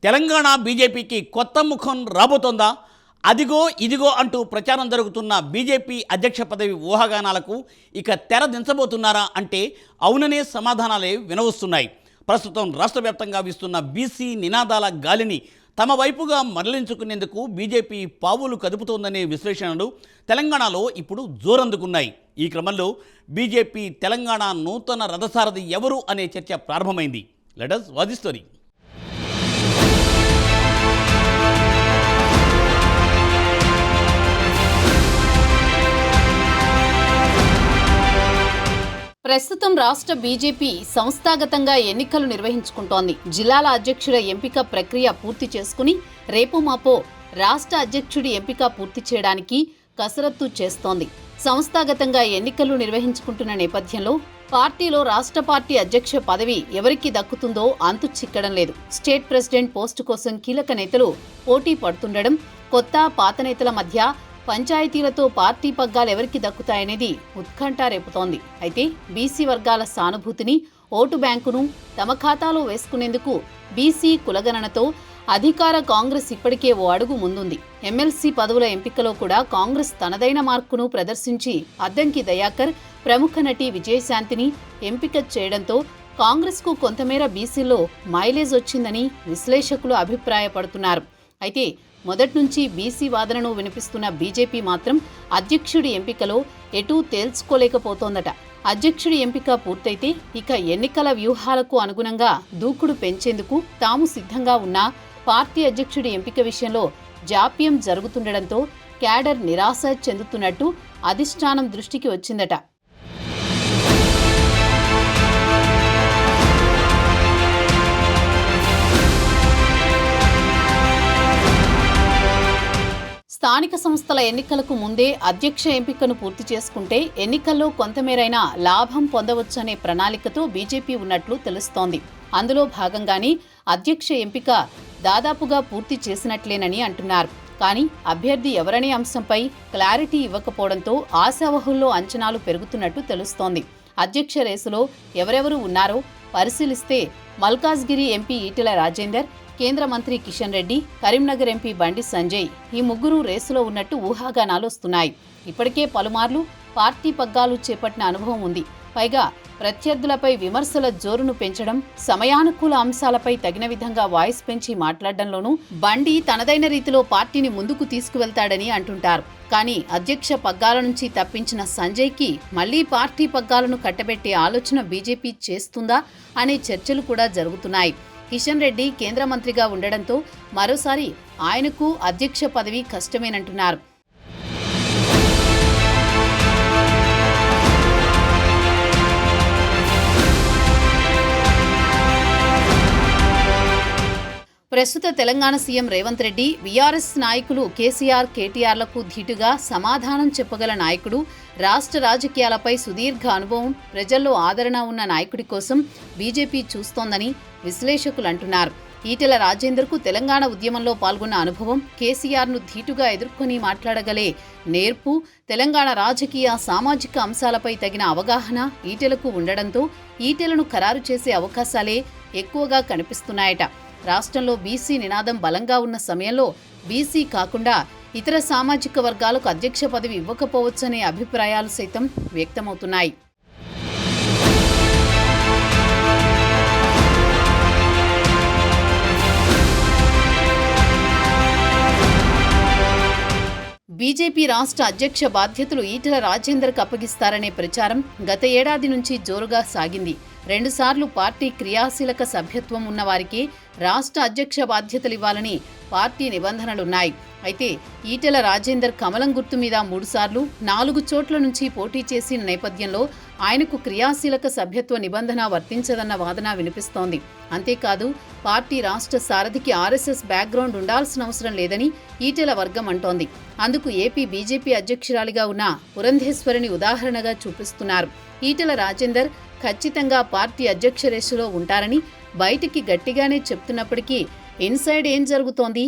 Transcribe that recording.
తెలంగాణ బీజేపీకి కొత్త ముఖం రాబోతోందా? అదిగో ఇదిగో అంటూ ప్రచారం జరుగుతున్న బీజేపీ అధ్యక్ష పదవి ఊహాగానాలకు ఇక తెర దించబోతున్నారా అంటే అవుననే సమాధానాలే వినవస్తున్నాయి. ప్రస్తుతం రాష్ట్ర వ్యాప్తంగా వీస్తున్న బీసీ నినాదాల గాలిని తమ వైపుగా మరలించుకునేందుకు బీజేపీ పావులు కదుపుతోందనే విశ్లేషణలు తెలంగాణలో ఇప్పుడు జోరందుకున్నాయి. ఈ క్రమంలో బీజేపీ తెలంగాణ నూతన రథసారథి ఎవరు అనే చర్చ ప్రారంభమైంది. Let us watch the story. ప్రస్తుతం రాష్ట్ర బీజేపీ సంస్థాగతంగా ఎన్నికలు నిర్వహించుకుంటోంది. జిల్లాల అధ్యక్షుల ఎంపిక ప్రక్రియ పూర్తి చేసుకుని రేపు మాపో రాష్ట్ర అధ్యక్షుడి ఎంపిక పూర్తి చేయడానికి కసరత్తు చేస్తోంది. సంస్థాగతంగా ఎన్నికలు నిర్వహించుకుంటున్న నేపథ్యంలో పార్టీలో రాష్ట్ర పార్టీ అధ్యక్ష పదవి ఎవరికి దక్కుతుందో అంతు చిక్కడం లేదు. స్టేట్ ప్రెసిడెంట్ పోస్టు కోసం కీలక నేతలు పోటీ పడుతుండడం, కొత్త పాత నేతల మధ్య పంచాయతీలతో పార్టీ పగ్గాలు ఎవరికి దక్కుతాయనేది ఉత్కంఠ రేపుతోంది. అయితే బీసీ వర్గాల సానుభూతిని, ఓటు బ్యాంకును తమ ఖాతాలో వేసుకునేందుకు బీసీ కులగణనతో అధికార కాంగ్రెస్ ఇప్పటికే ఓ అడుగు ముందుంది. ఎమ్మెల్సీ పదవుల ఎంపికలో కూడా కాంగ్రెస్ తనదైన మార్కును ప్రదర్శించి అద్దంకి దయాకర్, ప్రముఖ నటి విజయశాంతిని ఎంపిక చేయడంతో కాంగ్రెస్కు కొంతమేర బీసీలో మైలేజ్ వచ్చిందని విశ్లేషకులు అభిప్రాయపడుతున్నారు. అయితే మొదటి నుంచి బీసీ వాదనను వినిపిస్తున్న బీజేపీ మాత్రం అధ్యక్షుడి ఎంపికలో ఎటూ తేల్చుకోలేకపోతోందట. అధ్యక్షుడి ఎంపిక పూర్తయితే ఇక ఎన్నికల వ్యూహాలకు అనుగుణంగా దూకుడు పెంచేందుకు తాము సిద్ధంగా ఉన్నా పార్టీ అధ్యక్షుడి ఎంపిక విషయంలో జాప్యం జరుగుతుండటంతో క్యాడర్ నిరాశ చెందుతున్నట్టు అధిష్టానం దృష్టికి వచ్చిందట. స్థానిక సంస్థల ఎన్నికలకు ముందే అధ్యక్ష ఎంపికను పూర్తి చేసుకుంటే ఎన్నికల్లో కొంతమేరైనా లాభం పొందవచ్చనే ప్రణాళికతో బీజేపీ ఉన్నట్లు తెలుస్తోంది. అందులో భాగంగానే అధ్యక్ష ఎంపిక దాదాపుగా పూర్తి చేసినట్లేనని అంటున్నారు. కానీ అభ్యర్థి ఎవరనే అంశంపై క్లారిటీ ఇవ్వకపోవడంతో ఆశావహుల్లో అంచనాలు పెరుగుతున్నట్టు తెలుస్తోంది. అధ్యక్ష రేసులో ఎవరెవరు ఉన్నారో పరిశీలిస్తే మల్కాజ్గిరి ఎంపీ ఈటెల రాజేందర్, కేంద్ర మంత్రి కిషన్ రెడ్డి, కరీంనగర్ ఎంపీ బండి సంజయ్ ఈ ముగ్గురు రేసులో ఉన్నట్టు ఊహాగానాలు వస్తున్నాయి. ఇప్పటికే పలుమార్లు పార్టీ పగ్గాలు చేపట్టిన అనుభవం ఉంది. పైగా ప్రత్యర్థులపై విమర్శల జోరును పెంచడం, సమయానుకూల అంశాలపై తగిన విధంగా వాయిస్ పెంచి మాట్లాడడంలోనూ బండి తనదైన రీతిలో పార్టీని ముందుకు తీసుకువెళ్తాడని అంటుంటారు. కానీ అధ్యక్ష పగ్గాల నుంచి తప్పించిన సంజయ్కి మళ్లీ పార్టీ పగ్గాలను కట్టబెట్టే ఆలోచన బీజేపీ చేస్తుందా అనే చర్చలు కూడా జరుగుతున్నాయి. కిషన్ రెడ్డి కేంద్ర మంత్రిగా ఉండడంతో మరోసారి ఆయనకు అధ్యక్ష పదవి కష్టమేనంటున్నారు. ప్రస్తుత తెలంగాణ సీఎం రేవంత్ రెడ్డి, బీఆర్ఎస్ నాయకులు కేసీఆర్, కేటీఆర్లకు ధీటుగా సమాధానం చెప్పగల నాయకుడు, రాష్ట్ర రాజకీయాలపై సుదీర్ఘ అనుభవం, ప్రజల్లో ఆదరణ ఉన్న నాయకుడి కోసం బీజేపీ చూస్తోందని విశ్లేషకులు అంటున్నారు. ఈటెల రాజేందర్కు తెలంగాణ ఉద్యమంలో పాల్గొన్న అనుభవం, కేసీఆర్ను ధీటుగా ఎదుర్కొని మాట్లాడగలే నేర్పు, తెలంగాణ రాజకీయ, సామాజిక అంశాలపై తగిన అవగాహన ఈటెలకు ఉండడంతో ఈటెలను ఖరారు చేసే అవకాశాలే ఎక్కువగా కనిపిస్తున్నాయట. రాష్ట్రంలో బీసీ నినాదం బలంగా ఉన్న సమయంలో బీసీ కాకుండా ఇతర సామాజిక వర్గాలకు అధ్యక్ష పదవి ఇవ్వకపోవచ్చనే అభిప్రాయాలు సైతం వ్యక్తమవుతున్నాయి. బీజేపీ రాష్ట్ర అధ్యక్ష బాధ్యతలు ఈటెల రాజేందర్కు అప్పగిస్తారనే ప్రచారం గత ఏడాది నుంచి జోరుగా సాగింది. 2 సార్లు పార్టీ క్రియాశీలక సభ్యత్వం ఉన్నవారికి రాష్ట్ర అధ్యక్ష బాధ్యతలు ఇవ్వాలని పార్టీ నిబంధనలున్నాయి. అయితే ఈటెల రాజేందర్ కమలం గుర్తు మీద 3 సార్లు 4 చోట్ల నుంచి పోటీ చేసిన నేపథ్యంలో ఆయనకు క్రియాశీలక సభ్యత్వ నిబంధన వర్తించదన్న వాదన వినిపిస్తోంది. అంతేకాదు పార్టీ రాష్ట్ర సారథికి ఆర్ఎస్ఎస్ బ్యాక్గ్రౌండ్ ఉండాల్సిన అవసరం లేదని ఈటెల వర్గం అంటోంది. అందుకు ఏపీ బీజేపీ అధ్యక్షురాలిగా ఉన్న పురంధేశ్వరిని ఉదాహరణగా చూపిస్తున్నారు. ఈటెల రాజేందర్ ఖచ్చితంగా పార్టీ అధ్యక్ష రేసులో ఉంటారని బయటికి గట్టిగానే చెప్తున్నప్పటికీ ఇన్సైడ్ ఏం జరుగుతోంది,